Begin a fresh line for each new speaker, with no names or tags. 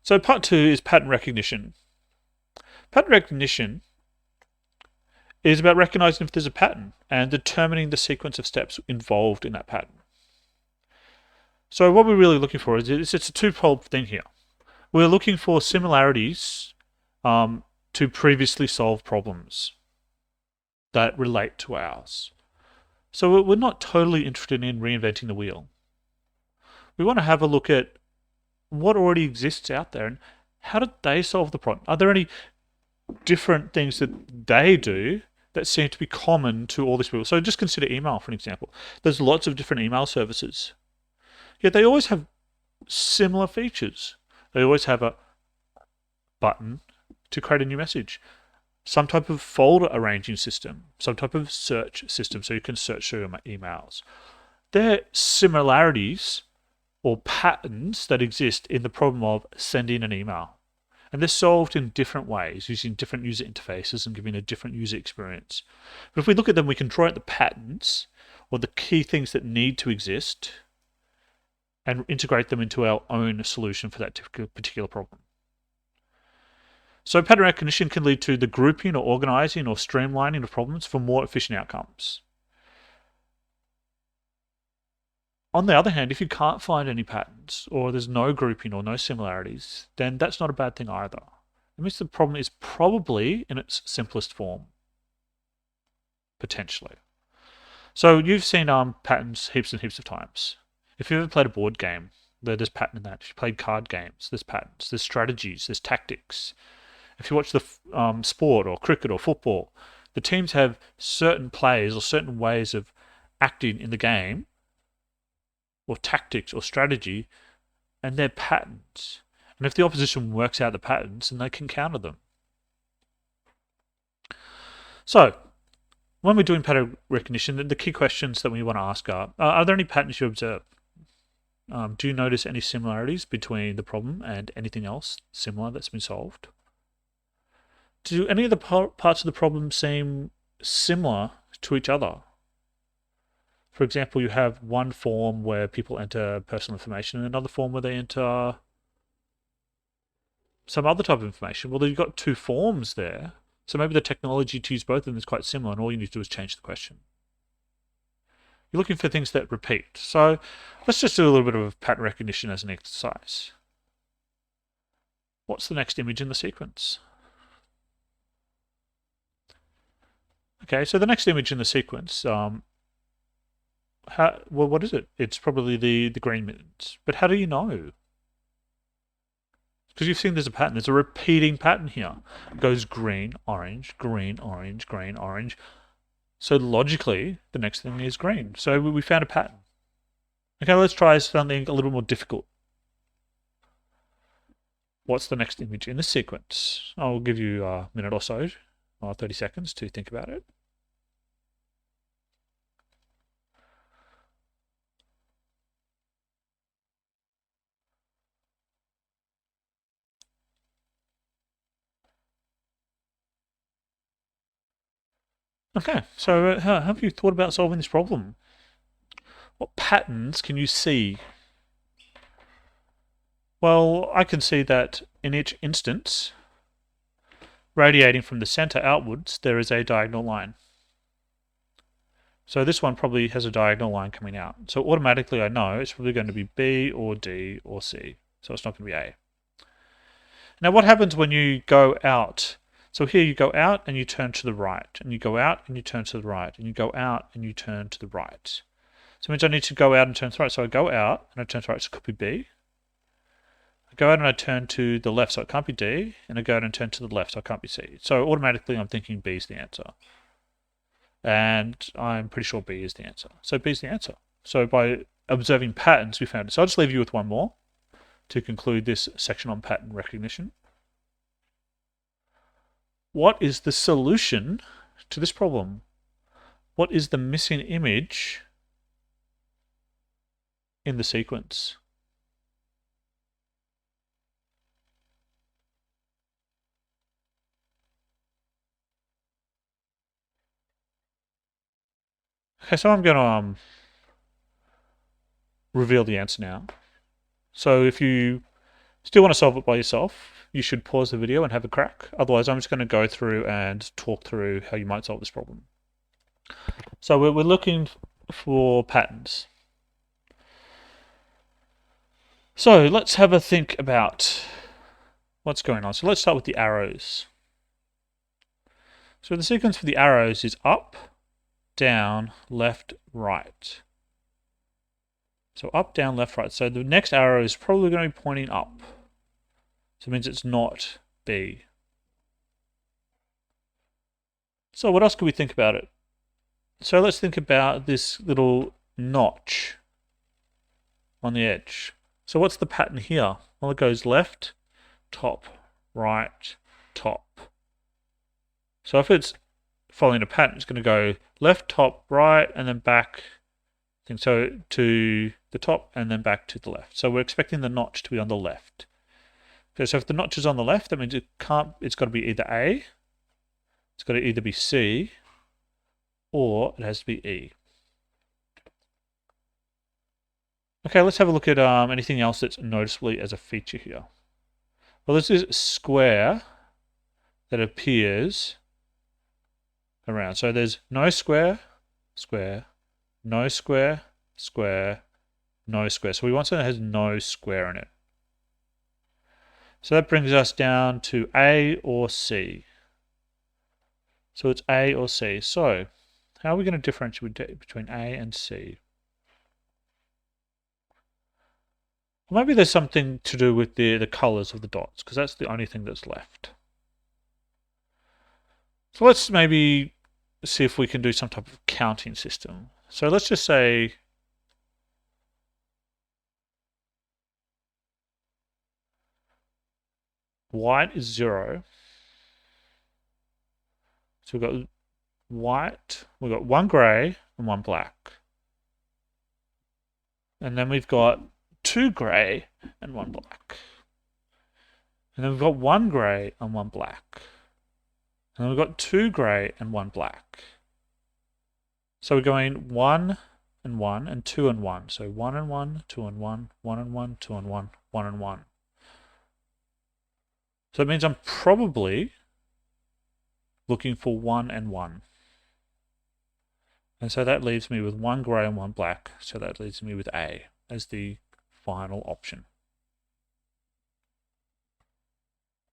So part 2 is pattern recognition. Pattern recognition is about recognizing if there's a pattern and determining the sequence of steps involved in that pattern. So what we're really looking for is it's a twofold thing here. We're looking for similarities to previously solved problems that relate to ours. So we're not totally interested in reinventing the wheel. We want to have a look at what already exists out there and how did they solve the problem? Are there any different things that they do that seem to be common to all these people? So just consider email for an example. There's lots of different email services, yet they always have similar features. They always have a button to create a new message, some type of folder arranging system, some type of search system so you can search through your emails. They're similarities or patterns that exist in the problem of sending an email. And they're solved in different ways, using different user interfaces and giving a different user experience. But if we look at them, we can draw out the patterns or the key things that need to exist and integrate them into our own solution for that particular problem. So pattern recognition can lead to the grouping or organizing or streamlining of problems for more efficient outcomes. On the other hand, if you can't find any patterns or there's no grouping or no similarities, then that's not a bad thing either. It means the problem is probably in its simplest form, potentially. So you've seen patterns heaps and heaps of times. If you've ever played a board game, there's pattern in that. If you played card games, there's patterns, there's strategies, there's tactics. If you watch the sport or cricket or football, the teams have certain plays or certain ways of acting in the game, or tactics or strategy, and they're patterns. And if the opposition works out the patterns, then they can counter them. So, when we're doing pattern recognition, the key questions that we want to ask are there any patterns you observe? Do you notice any similarities between the problem and anything else similar that's been solved? Do any of the parts of the problem seem similar to each other? For example, you have one form where people enter personal information and another form where they enter some other type of information. Well, you've got two forms there. So maybe the technology to use both of them is quite similar and all you need to do is change the question. You're looking for things that repeat. So let's just do a little bit of pattern recognition as an exercise. What's the next image in the sequence? Okay, so the next image in the sequence, what is it? It's probably the green mittens. But how do you know? Because you've seen there's a pattern. There's a repeating pattern here. It goes green, orange, green, orange, green, orange. So logically, the next thing is green. So we found a pattern. Okay, let's try something a little more difficult. What's the next image in the sequence? I'll give you a minute or so, or 30 seconds to think about it. Okay, so how have you thought about solving this problem? What patterns can you see? Well, I can see that in each instance, radiating from the center outwards, there is a diagonal line. So this one probably has a diagonal line coming out. So automatically I know it's probably going to be B or D or C. So it's not going to be A. Now what happens when you go out? So here you go out and you turn to the right, and you go out and you turn to the right, and you go out and you turn to the right. So it means I need to go out and turn to the right. So I go out and I turn to the right, so it could be B. I go out and I turn to the left, so it can't be D, and I go out and turn to the left, so it can't be C. So automatically I'm thinking B is the answer. And I'm pretty sure B is the answer. So B is the answer. So by observing patterns, we found it. So I'll just leave you with one more to conclude this section on pattern recognition. What is the solution to this problem? What is the missing image in the sequence? Okay, so I'm going to reveal the answer now. So if you Still want to solve it by yourself, you should pause the video and have a crack. Otherwise, I'm just going to go through and talk through how you might solve this problem. So we're looking for patterns. So let's have a think about what's going on. So let's start with the arrows. So the sequence for the arrows is up, down, left, right. So up, down, left, right. So the next arrow is probably going to be pointing up. So it means it's not B. So what else could we think about it? So let's think about this little notch on the edge. So what's the pattern here? Well, it goes left, top, right, top. So if it's following a pattern, it's going to go left, top, right, and then back. So to the top and then back to the left. So we're expecting the notch to be on the left. Okay, so if the notch is on the left, that means it's got to be either A, it's got to either be C, or it has to be E. Okay, let's have a look at anything else that's noticeably as a feature here. Well, this is a square that appears around. So there's no square, square, no square, square, no square. So we want something that has no square in it. So that brings us down to A or C. So it's A or C. So how are we going to differentiate between A and C? Well, maybe there's something to do with the colors of the dots, because that's the only thing that's left. So let's maybe see if we can do some type of counting system. So let's just say white is 0. So we've got white, we've got 1 grey and 1 black. And then we've got 2 grey and 1 black. And then we've got 1 grey and 1 black. And then we've got 2 grey and 1 black. So we're going 1 and 1 and 2 and 1. So 1 and 1, 2 and 1, 1 and 1, 2 and 1, 1 and 1. So it means I'm probably looking for 1 and 1. And so that leaves me with 1 grey and 1 black. So that leaves me with A as the final option.